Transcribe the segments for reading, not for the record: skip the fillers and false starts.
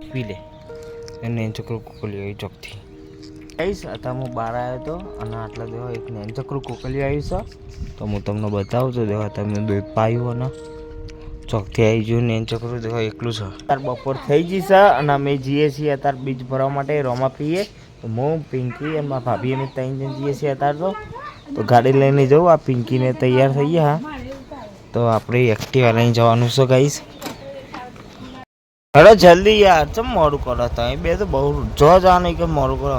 પી લે એને ચક્ર કોકલી આવી ચોકથી ગાઈસ અત્યારે હું બહાર આવ્યો હતો અને આટલા દેવા એક નેન ચક્ર કોકલી આવી છે તો હું તમને બતાવું તો દેવા તમે દૂધ પાયું અને ચોકથી આવી ગયું નેન ચક્ર દેવા એકલું છે અત્યારે બપોર થઈ ગઈ છે અને અમે જઈએ છીએ અત્યારે બીજ ભરવા માટે રોમા પીએ તો હું પિંકી અને મારા ભાભી અમે ત્રણ જણ જઈએ છીએ અત્યારે તો ગાડી લઈને જવું આ પિંકીને તૈયાર થઈ ગયા તો આપણે એક્ટિવા લઈને જવાનું છે ગાઈસ અરે જલ્દી યાર ચમ મોડું કરો તમે બે તો બહુ જો જવાનું કે મોડું કરો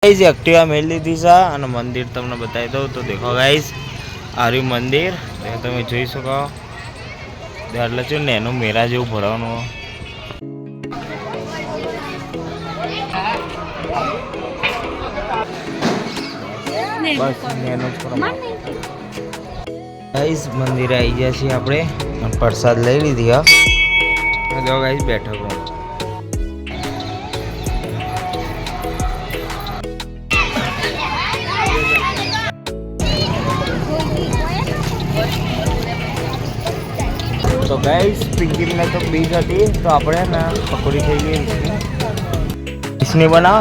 ગાઈસ એક્ટિવા મેળ લીધી છે અને મંદિર તમને બતાવી દઉં તો દેખો ગાઈસ આર્યું મંદિર તમે જોઈ શકો એટલે છે ને એનું મેળા જેવું ભરવાનું બસ એનું જ કરો ગાઈસ મંદિરે આવી ગયા છીએ આપણે અને પ્રસાદ લઈ લીધી હા જો ગાઈસ બેઠકો તો ગાઈસ પિંકીને તો બીજ હતી તો આપણે ને પકોડી થઈ ગઈ इसने बनाओ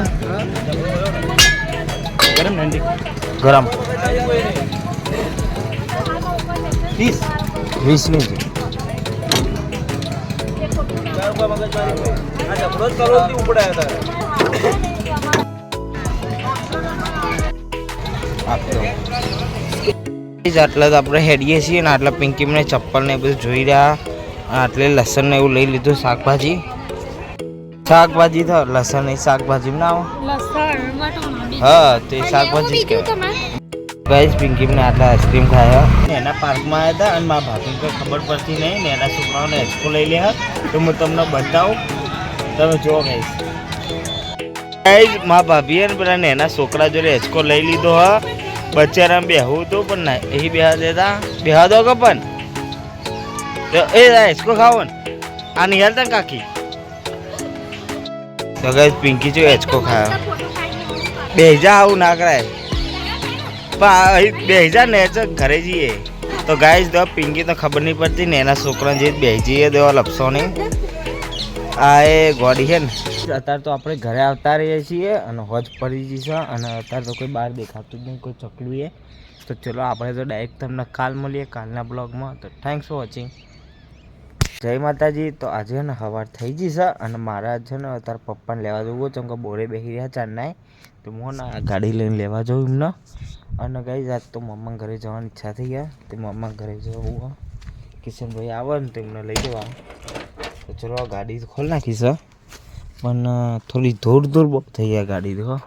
गरम नंदी गरम 20 ની આટલા તો આપણે હેડીએ છીએ ને આટલા પિંકી મને ચપ્પલ ને બધું જોઈ રહ્યા આટલે લસણ ને એવું લઈ લીધું શાકભાજી તો લસણ ની શાકભાજી ના હા તો એ શાકભાજી ગાઈસ પિંકી મને આટલા આઈસ્ક્રીમ ખાયા એના પાર્કમાં આવ્યા હતા અને મારા ભાભીને કોઈ ખબર પડતી નહીં ને એના છોકરાઓને હેચકો લઈ લે તો હું તમને બતાવું તમે જુઓ ગાઈસ મારા ભાભીએ ને પેલા એના છોકરા જોડે હેચકો લઈ લીધો હા બચારા બેહવું તો પણ ના એ બેહા દેતા બેહા દો કે પણ એ હેચકો ખાવો ને આ નિહાલતા કાકી તો ગાઈસ પિંકી જો હેચકો ખાયો બેજા આવું ના કરાય પણ બેજા ને ઘરે જઈએ તો ગાઈસ દો પિંકી તો ખબર નહીં પડતી ને એના છોકરાને જે બેસી જઈએ દેવા લપસો નહીં આ એ ગોડી છે ને અત્યારે તો આપણે ઘરે આવતા રહીએ છીએ અને હોજ પડી જઈ છે અને અત્યારે તો કોઈ બહાર દેખાતું જ નહીં કોઈ ચકલું એ તો ચલો આપણે તો ડાયરેક્ટ તમને કાલ મળીએ કાલના બ્લોગમાં તો થેન્ક્સ ફોર વોચિંગ જય માતાજી તો આજે ને સવાર થઈ ગઈ છે અને મારા છે ને અત્યારે પપ્પાને લેવા જવું ચમ કે બોરે બેસી રહ્યા ચારનાય તો હું ને ગાડી લઈને લેવા જાઉં એમને અને ગાઈસ આજ તો મમ્મા ઘરે જવાની ઈચ્છા થઈ ગયા તે મમ્મા ઘરે જવું કિશનભાઈ આવે ને તો એમને લઈ જવા તો ચલો ગાડી તો ખોલી નાખી છે પણ થોડી દૂર બહુ થઈ ગયા ગાડી તો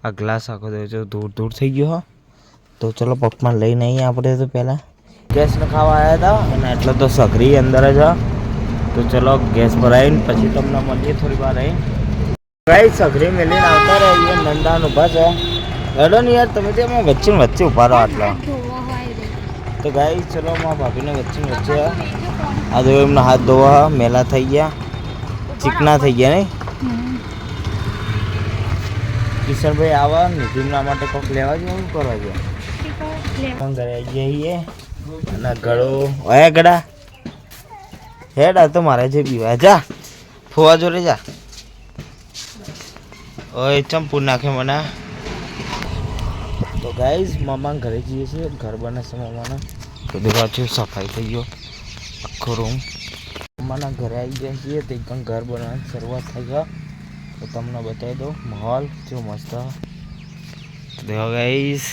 આ ગ્લાસ આખો દૂર થઈ ગયો તો ચલો પપ્પાને લઈને અહીંયા આપણે તો પહેલાં ગેસને ખાવા આવ્યા હતા અને એટલે તો સઘરી અંદર જ તો ચલો ગેસ ભરાઈને પછી તમને મળીએ થોડી વાર આવી ગાઈસ સઘરી મેલીને આવતા રહીએ નંદાન ઊભા છે હેડો ને યાર તમે તેમાં વચ્ચે ઊભા રહો આટલા તો ગાઈસ ચલો મારા ભાભીને વચ્ચે આ તો એમના હાથ ધોવા મેલા થઈ ગયા ચીકણા થઈ ગયા નહીં કિશનભાઈ આવા નિધિમના માટે કોઈક લેવા જવું શું કરવા જોઈએ ઘરે આવી જઈએ અને ગળો ઓયા ગળા હેડ આ તો મારે જે પીવા જા ફોવા જોડે જા ઓય ચંપુ નાખે મને તો ગાઈઝ મામા ઘરે જઈએ છીએ ઘર બને છે મામાના તો દેખા છે સફાઈ થઈ ગયો આખો રૂમ મામાના ઘરે આવી ગયા છીએ તો એકદમ ઘર બનાવવાની શરૂઆત થઈ ગયો તો તમને બતાવી દો માહોલ જો મસ્ત દેખો ગાઈઝ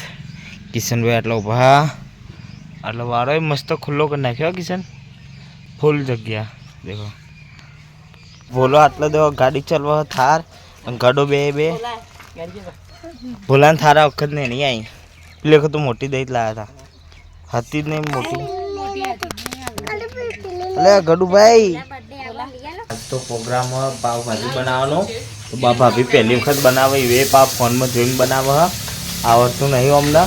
કિશનભાઈ આટલા ઊભા આટલો વારો મસ્ત ખુલ્લો કરી નાખ્યો કિશન ફૂલ જગ્યા દેખો બોલો આટલો દેખો ગાડી ચાલવા થાર ગાડો બે ભોલાને થારા વખત ને નહીં આવી પેલી વખત તો મોટી દઈ જ લાવ્યા હતા હતી જ નહીં મોટી અલે ગડુભાઈ તો પ્રોગ્રામ પાવભાજી બનાવવાનો તો ભાભી પહેલી વખત બનાવે એ પાવ ફોનમાં જોઈને બનાવે આવડતું નહીં અમને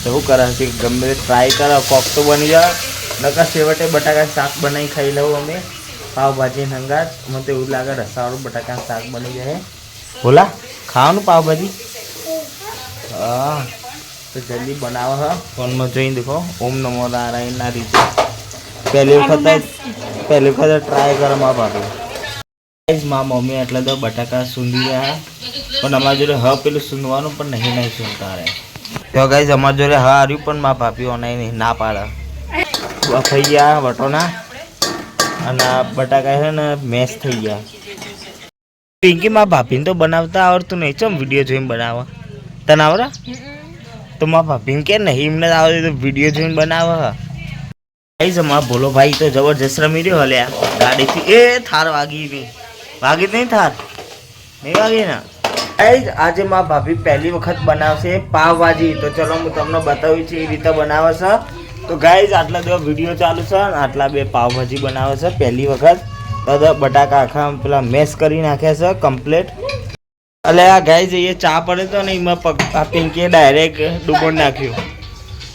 તો શું કરે છે ગમે ટ્રાય કરે કોક તો બની જાય નકર છેવટે બટાકા શાક બનાવી ખાઈ લઉં અમે પાવભાજી હંગાત મને તો એવું લાગે રસાવાળું બટાકાનું શાક બની જાય બોલા ખાવાનું પાવભાજી હા તો જલ્દી બનાવો હા ફોનમાં જોઈને દેખો ઓમ નમો નારાયણના રીતે પહેલી વખત ટ્રાય કરો માં ભાભી. ગાઈસ માં મમ્મી એટલે તો બટાકા સૂંધી રહ્યા પણ અમારા જોડે હ પેલું સૂંધવાનું પણ નહીં સૂંધતા રહે. તો ગાઈસ અમારા જોડે હ હાર્યું પણ માં ભાભી ઓનાઈ ના પાડે. બફાઈ ગયા વટોના અને બટાકા છે ને મેશ થઈ ગયા. પિંકી માં ભાભીને તો બનાવતા આવડતું નહીં. ચમ વિડીયો જોઈને બનાવે? તને આવડે? તો માં ભાભીને કે નહીં એમને આવડે તો વિડીયો જોઈને બનાવે. ગાઈસ અમારા ભોલો ભાઈ તો જબરજસ્ત રમી રહ્યો હલ્યા ગાડીથી. એ થાર વાગી નહીં થાર નહીં વાગી ને. ગાઈસ આજે માં ભાભી પહેલી વખત બનાવશે પાવભાજી. તો ચલો હું તમને બતાવું છું એ રીતે બનાવે છે. તો ગાઈસ આટલા દો વિડીયો ચાલુ છે અને આટલા બે પાવભાજી બનાવે છે પહેલી વખત. તો બટાકા આખા પેલા મેશ કરી નાખ્યા છે કમ્પ્લીટ. એટલે આ ગાઈસ એ ચા પડે તો ને એમાં આ પિંકીએ ડાયરેક્ટ ડૂબોડ નાખ્યું.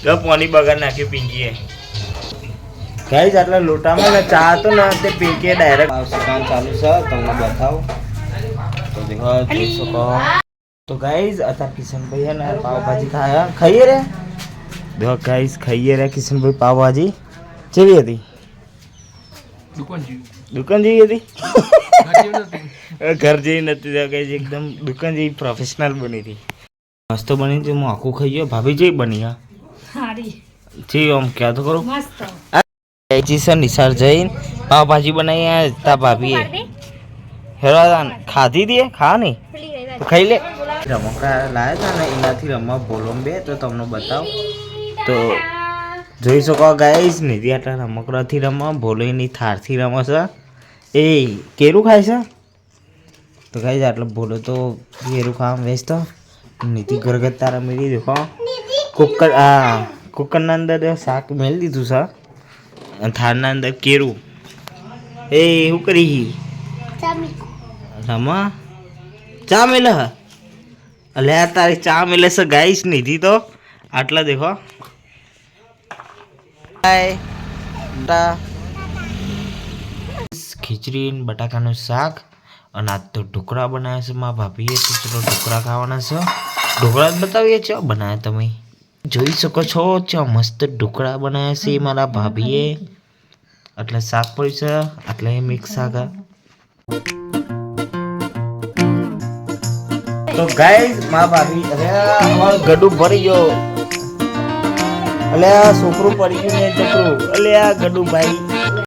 તો પાણી બગાડ નાખ્યું પિંકીએ. ગાઈસ આટલા લોટામાં ને ચા હતો ને તે પિંકીએ ડાયરેક્ટ કામ ચાલુ છે તમને બતાવું. તો દેખો જોઈ શકો. તો ગાઈસ અત્યારે કિશનભાઈ ને પાવભાજી ખાઈએ રે. દેખો ગાઈસ ખાઈએ રે કિશનભાઈ પાવભાજી. કેવી હતી? દુકાન જેવી હતી. ઘર જેવી નથી ગાઈસ, એકદમ દુકાન જેવી પ્રોફેશનલ બની હતી. મસ્ત બની હતી. હું આખું ખાઈ ગયો. ભાભી જેવી બની હા જી આમ ક્યાં તો કરું સર નિસાર જઈને પાવભાજી બનાવી તા ભાભીએ હેરાન ખાધી દે ખા નહીં તો ખાઈ લે. રમકડા લાવ્યા હતા ને એનાથી રમવા બોલોમ બે તો તમને બતાવ. તો જોઈ શકો ગાઈસ નિધિ આટલા રમકડાથી રમવા ભોલોની થારથી રમે છે. એ કેરું ખાય છે. તો ગાઈસ આટલો ભોલો તો કેરું ખાવા વેચતો. નિધિ ઘરગથ્થા રમી દેખો. કુકરના અંદર શાક મેળી દીધું છે. થારના અંદર કેરું. એ શું કરી રમા ચા મેલે હ. અલે તારી ચા મેલે છે ગાઈસ નિધિ તો આટલા દેખો. ખીચડી બટાકાનું શાક અને આજ તો ઢોકળા બનાવ્યા છે મારા ભાભીએ. તો ચલો ઢોકળા ખાવાના છે. ઢોકળા જ બતાવીએ છો બનાવ્યા તમે જોઈ શકો છો. ચો મસ્ત ઢોકળા બનાવ્યા છે મારા ભાભીએ. એટલે શાક પડ્યું છે એટલે મિક્સ શાક. તો ગાઈસ મારા ભાભી અમારું ગડું ભરી ગયો. એટલે આ છોકરું પડી ગયું ને છોકરું. એટલે આ ગડું ભાઈ